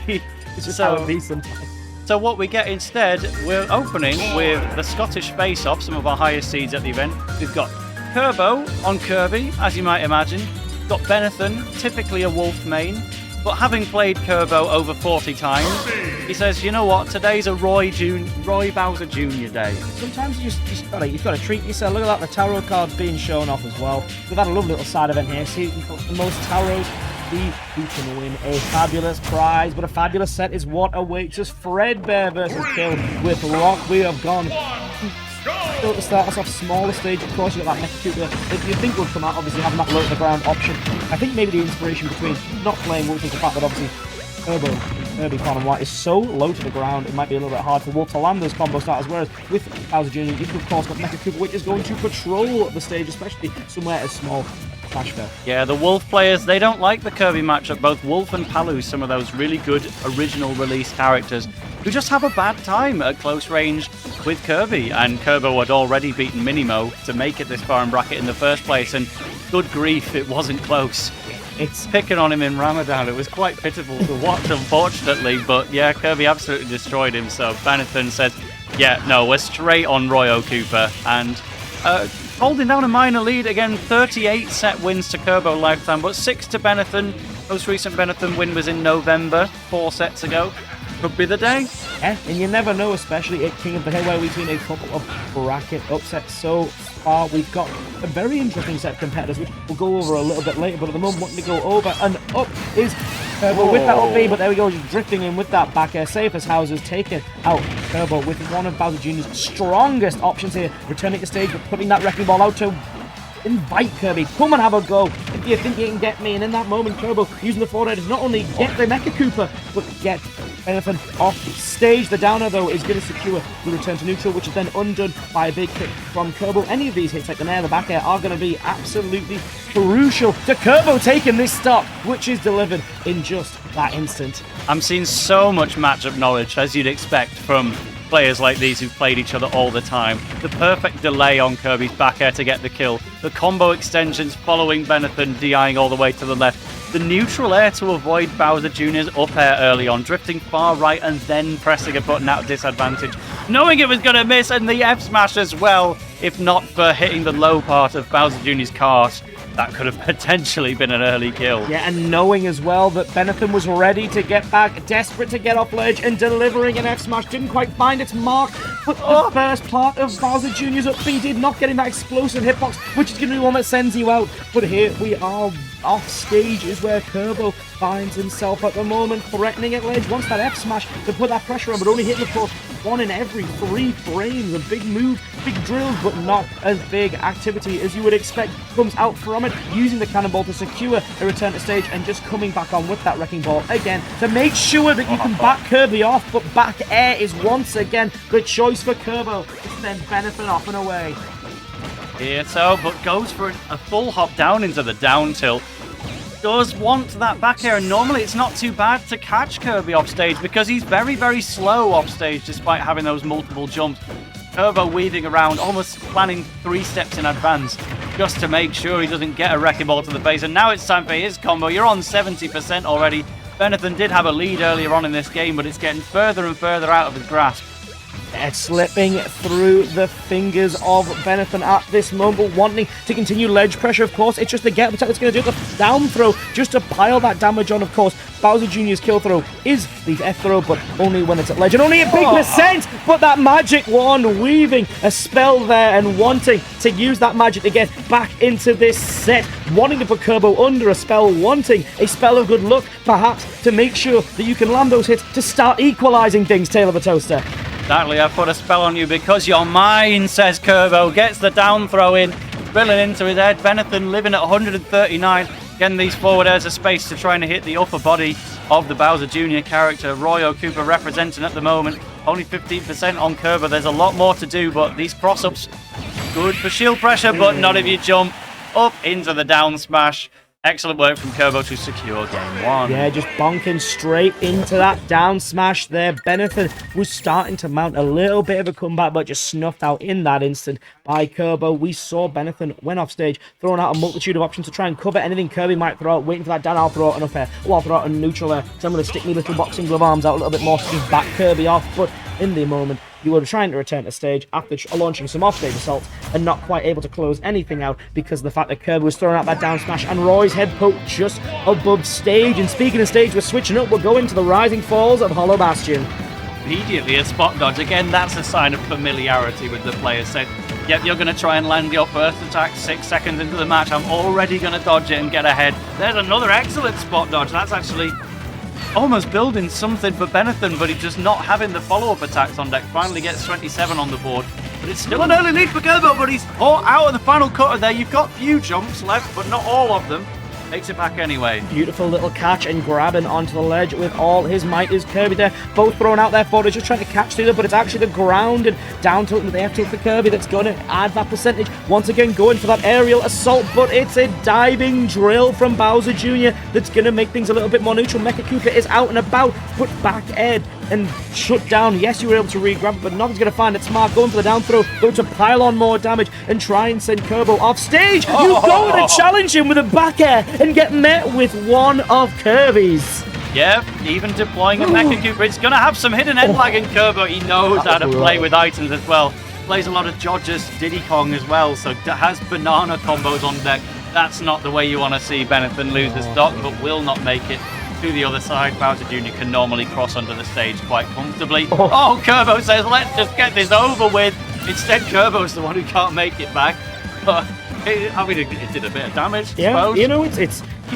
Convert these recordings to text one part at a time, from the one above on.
It's just how it be sometimes. So what we get instead, we're opening with the Scottish face-off, some of our highest seeds at the event. We've got Kirb0 on Kirby, as you might imagine. Got Benathan, typically a wolf main, but having played Kirb0 over 40 times, he says, you know what, today's a Roy Bowser Jr. day. Sometimes you've got to treat yourself. Look at that, the tarot cards being shown off as well. We've had a lovely little side event here. See, you've got the most tarots. Who can win a fabulous prize, but a fabulous set is what awaits us. Fredbear versus Kill with Rock. We have gone. Still to start us off, smaller stage, of course. You've got that Mecha Cooper that you think would come out, obviously having that low to the ground option. I think maybe the inspiration between not playing Wolf is the fact that obviously Kirby Clan White is so low to the ground, it might be a little bit hard for Wolf to land those combo starters, whereas with Bowser Jr., you've of course got Mecha Cooper, which is going to patrol the stage, especially somewhere as small. Yeah, the Wolf players, they don't like the Kirby matchup. Both Wolf and Palu, some of those really good original release characters who just have a bad time at close range with Kirby. And Kirby had already beaten Minimo to make it this far in bracket in the first place, and good grief, it wasn't close. It's picking on him in Ramadan. It was quite pitiful to watch, unfortunately, but yeah, Kirby absolutely destroyed him. So Benathan says, yeah, no, we're straight on Royo Cooper, and holding down a minor lead again, 38 set wins to Kirb0 lifetime, but 6 to Benathan. Most recent Benathan win was in November, 4 sets ago. Could be the day. Yeah, and you never know, especially at King of the Hill, where we've seen a couple of bracket upsets so far. We've got a very interesting set of competitors, which we'll go over a little bit later, but at the moment, wanting to go over and up is Kirb0 with that up B, but there we go, just drifting in with that back air. Safe as houses, taking out Kirb0 with one of Bowser Jr.'s strongest options here, returning to stage, but putting that wrecking ball out to invite Kirby, come and have a go if you think you can get me. And in that moment, Kirb0 using the forward to not only get the Mecha Cooper, but get Benathan off stage. The downer, though, is going to secure the return to neutral, which is then undone by a big hit from Kirb0. Any of these hits, like the nair, the back air, are going to be absolutely crucial to Kirb0 taking this stock, which is delivered in just that instant. I'm seeing so much matchup knowledge, as you'd expect from players like these who've played each other all the time. The perfect delay on Kirby's back air to get the kill. The combo extensions following Benathan, DIing all the way to the left. The neutral air to avoid Bowser Jr.'s up air early on, drifting far right and then pressing a button out of disadvantage, knowing it was going to miss, and the F smash as well, if not for hitting the low part of Bowser Jr.'s cart. That could have potentially been an early kill. Yeah, and knowing as well that Benathan was ready to get back, desperate to get off ledge, and delivering an F smash. Didn't quite find its mark, but the first part of Bowser Jr.'s up B did not getting that explosive hitbox, which is going to be one that sends you out. But here we are, off stage is where Kirb0 finds himself at the moment, threatening at ledge. Wants that F smash to put that pressure on, but only hitting, of course, 1 in every 3 frames. A big move, big drills, but not as big activity as you would expect. Comes out from it, using the cannonball to secure a return to stage, and just coming back on with that wrecking ball again to make sure that you can back Kirby off. But back air is once again the choice for Kirb0 to send Benathan off and away. Here so, but goes for a full hop down into the down tilt. Does want that back air, and normally it's not too bad to catch Kirby off stage because he's very, very slow off stage despite having those multiple jumps. Kirb0 weaving around, almost planning 3 steps in advance just to make sure he doesn't get a wrecking ball to the face. And now it's time for his combo. You're on 70% already. Benathan did have a lead earlier on in this game, but it's getting further and further out of his grasp. It's slipping through the fingers of Benathan at this moment, wanting to continue ledge pressure, of course. It's just the get attack that's going to do the down throw, just to pile that damage on, of course. Bowser Jr.'s kill throw is the F throw, but only when it's at ledge, and only a big percent, but that magic wand weaving a spell there and wanting to use that magic to get back into this set, wanting to put Kirb0 under a spell, wanting a spell of good luck, perhaps, to make sure that you can land those hits to start equalizing things, Tail of a Toaster. Exactly, I put a spell on you because you're mine, says Kirb0. Gets the down throw in, drilling into his head. Benathan living at 139. Getting these forward airs of space to try and hit the upper body of the Bowser Jr. character. Royo Cooper representing at the moment. Only 15% on Kirb0. There's a lot more to do, but these cross-ups, good for shield pressure, but not if you jump up into the down smash. Excellent work from Kirb0 to secure game 1. Yeah, just bonking straight into that down smash there. Benathan was starting to mount a little bit of a comeback, but just snuffed out in that instant by Kirb0. We saw Benathan went off stage, throwing out a multitude of options to try and cover anything Kirby might throw out, waiting for that down. I'll throw out an up air. Oh, I'll throw out a neutral air. So I'm going to stick my little boxing glove arms out a little bit more to just back Kirby off. But in the moment, you were trying to return to stage after launching some off-stage assaults and not quite able to close anything out because of the fact that Kirby was throwing out that down smash and Roy's head poke just above stage. And speaking of stage, we're switching up. We're going to the Rising Falls of Hollow Bastion. Immediately a spot dodge. Again, that's a sign of familiarity with the players. So, yep, you're going to try and land your first attack 6 seconds into the match. I'm already going to dodge it and get ahead. There's another excellent spot dodge. That's actually almost building something for Benathan, but he's just not having the follow-up attacks on deck. Finally gets 27 on the board. But it's still an early lead for Kirb0, but he's out of the final cutter there. You've got few jumps left, but not all of them. Takes it back anyway. Beautiful little catch and grabbing onto the ledge with all his might is Kirby there. Both thrown out there for it, just trying to catch through them, but it's actually the ground and down tilt with the air tilt for Kirby that's going to add that percentage. Once again, going for that aerial assault, but it's a diving drill from Bowser Jr. that's going to make things a little bit more neutral. Mecha Cooper is out and about, put back Ed and shut down. Yes, you were able to re-grab it, but nothing's going to find it smart. Going for the down throw, going to pile on more damage and try and send Kirb0 off stage. You go to challenge him with a back air and get met with one of Kirby's. Yep, even deploying a Mecha Cooper, it's going to have some hidden end lag in Kirb0. He knows how to play with items as well. Plays a lot of Dodgers, Diddy Kong as well, so has banana combos on deck. That's not the way you want to see Benathan lose the stock, but will not make it to the other side. Bowser Jr. can normally cross under the stage quite comfortably. Oh, Kirb0 says, let's just get this over with. Instead, Kirbo's the one who can't make it back. But I mean, it did a bit of damage, yeah, suppose. You know,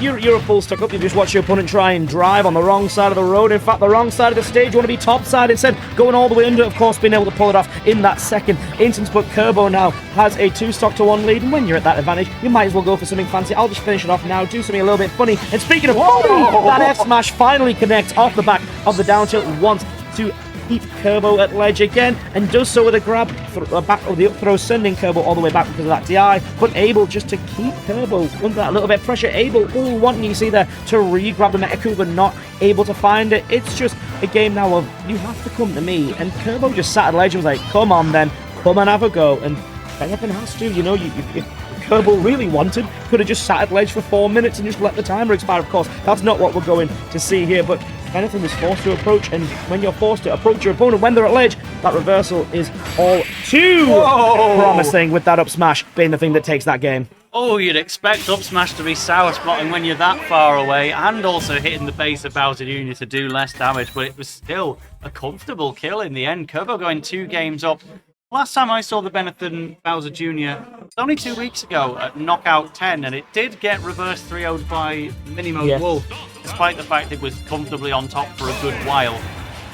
you're a full stock up. You just watch your opponent try and drive on the wrong side of the road. In fact, the wrong side of the stage. You want to be top side instead, going all the way under. Of course, being able to pull it off in that second instance. But Kirb0 now has a 2-stock-to-1 lead, and when you're at that advantage, you might as well go for something fancy. I'll just finish it off now. Do something a little bit funny. And speaking of that F smash finally connects off the back of the down tilt. Wants to keep Kirb0 at ledge again, and does so with a grab back of the up throw, sending Kirb0 all the way back because of that DI, but able just to keep Kirb0 under that little bit of pressure. Able, wanting, you see there, to re-grab the Mecha Cooper, not able to find it. It's just a game now of, you have to come to me, and Kirb0 just sat at ledge and was like, come on then, come and have a go, and Benathan has to, you know, if Kirb0 really wanted, could have just sat at ledge for 4 minutes and just let the timer expire. Of course, that's not what we're going to see here, but Benathan was forced to approach, and when you're forced to approach your opponent when they're at ledge, that reversal is all too promising, with that up smash being the thing that takes that game. Oh, you'd expect up smash to be sour spotting when you're that far away, and also hitting the base of Bowser Jr. to do less damage, but it was still a comfortable kill in the end. Kirb0 going 2 games up. Last time I saw the Benathan Bowser Jr. was only 2 weeks ago at Knockout 10, and it did get reverse 3-0'd by Minimo Wolf, despite the fact it was comfortably on top for a good while.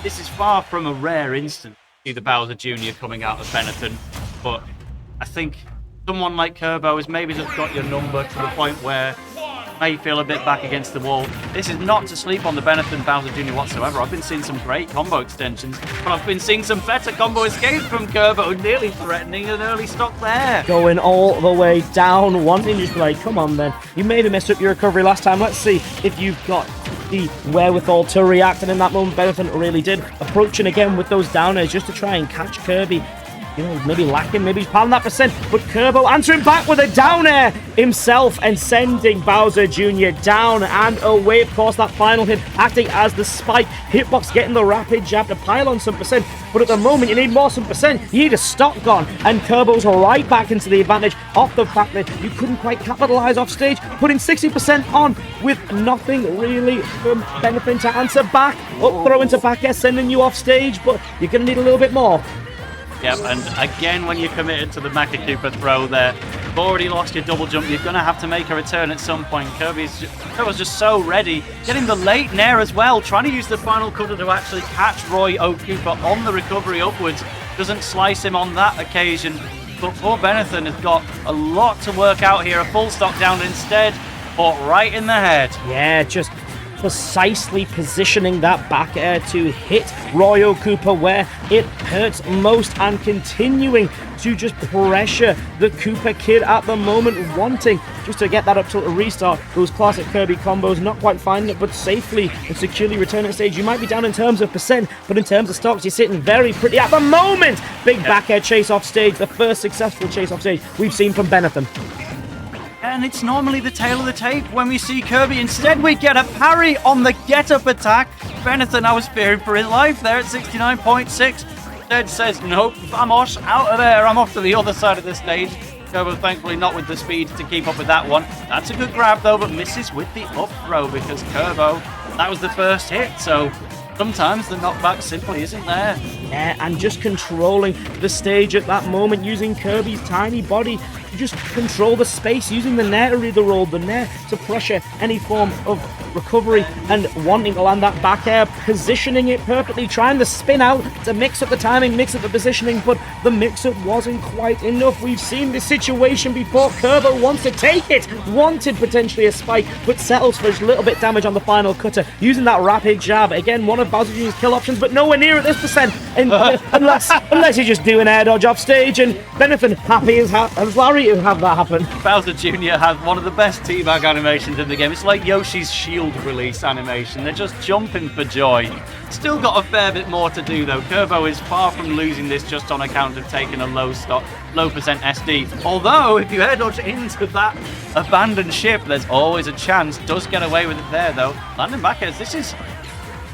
This is far from a rare instance to see the Bowser Jr. coming out of Benathan, but I think someone like Kirb0 has maybe just got your number to the point where may feel a bit back against the wall. This is not to sleep on the Benathan Bowser Jr. whatsoever. I've been seeing some great combo extensions, but I've been seeing some better combo escapes from Kirb0, nearly threatening an early stock there. Going all the way down, wanting to just be like, come on then. You maybe messed up your recovery last time. Let's see if you've got the wherewithal to react. And in that moment, Benathan really did. Approaching again with those down airs just to try and catch Kirby. You know, maybe lacking, maybe he's piling that percent, but Kirb0 answering back with a down air himself and sending Bowser Jr. down and away. Of course, that final hit acting as the spike. Hitbox getting the rapid jab to pile on some percent, but at the moment you need more some percent. You need a stock gone, and Kirbo's right back into the advantage off the fact that you couldn't quite capitalize off stage, putting 60% on with nothing really from Benathan to answer back. Up throw into back air, sending you off stage, but you're going to need a little bit more. Yep, and again, when you're committed to the Mecha Cooper throw there, you've already lost your double jump. You're going to have to make a return at some point. Kirby's just so ready. Getting the late nair as well, trying to use the final cutter to actually catch Roy Cooper on the recovery upwards. Doesn't slice him on that occasion, but poor Benathan has got a lot to work out here. A full stock down instead, caught right in the head. Yeah, just precisely positioning that back air to hit Royal Cooper where it hurts most, and continuing to just pressure the Cooper kid at the moment, wanting just to get that up to a restart. Those classic Kirby combos, not quite finding it, but safely and securely returning stage. You might be down in terms of percent, but in terms of stocks, you're sitting very pretty at the moment. Big back air chase off stage, the first successful chase off stage we've seen from Benathan. And it's normally the tail of the tape when we see Kirby. Instead, we get a parry on the get-up attack. Benathan, I was fearing for his life there at 69.6. Instead says, nope, vamos, out of there. I'm off to the other side of the stage. Kirby, thankfully, not with the speed to keep up with that one. That's a good grab, though, but misses with the up throw because Kirby, that was the first hit, so sometimes the knockback simply isn't there. Yeah, and just controlling the stage at that moment, using Kirby's tiny body to just control the space, using the nair to read the roll, the nair to pressure any form of recovery, and wanting to land that back air, positioning it perfectly, trying to spin out to mix up the timing, mix up the positioning, but the mix-up wasn't quite enough. We've seen this situation before. Kirb0 wants to take it, wanted potentially a spike, but settles for a little bit damage on the final cutter, using that rapid jab. Again, one of Bowser Jr.'s kill options, but nowhere near at this percent, and, unless you just do an air dodge off stage, and Benathan happy as Larry to have that happen. Bowser Jr. has one of the best teabag animations in the game. It's like Yoshi's Shield release animation. They're just jumping for joy. Still got a fair bit more to do though. Kirb0 is far from losing this just on account of taking a low percent SD. Although, if you air dodge into that abandoned ship, there's always a chance. Does get away with it there though. Landing back airs. This is...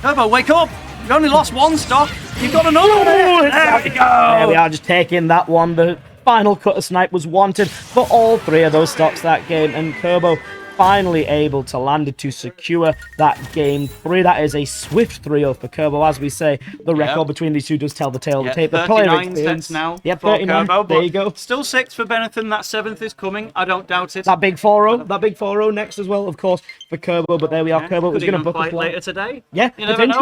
Kirb0, wake up! You've only lost one stock. You've got another one. There we go. There we are, just taking that one. The final cutter snipe was wanted for all three of those stocks that game, and Kirb0 finally able to land it to secure that game 3. That is a swift 3-0 for Kirb0. As we say, the record between these two does tell the tale of the tape. The player 39 experience. sets now. Yep, for 39. Kirb0, There you go. Still 6 for Benathan. That 7th is coming. I don't doubt it. That big 4-0. That big 4-0 next as well, of course, for Kirb0. But there we are. Kirb0 was Could going to even book us fight well. later today. Yeah, You never potentially. know.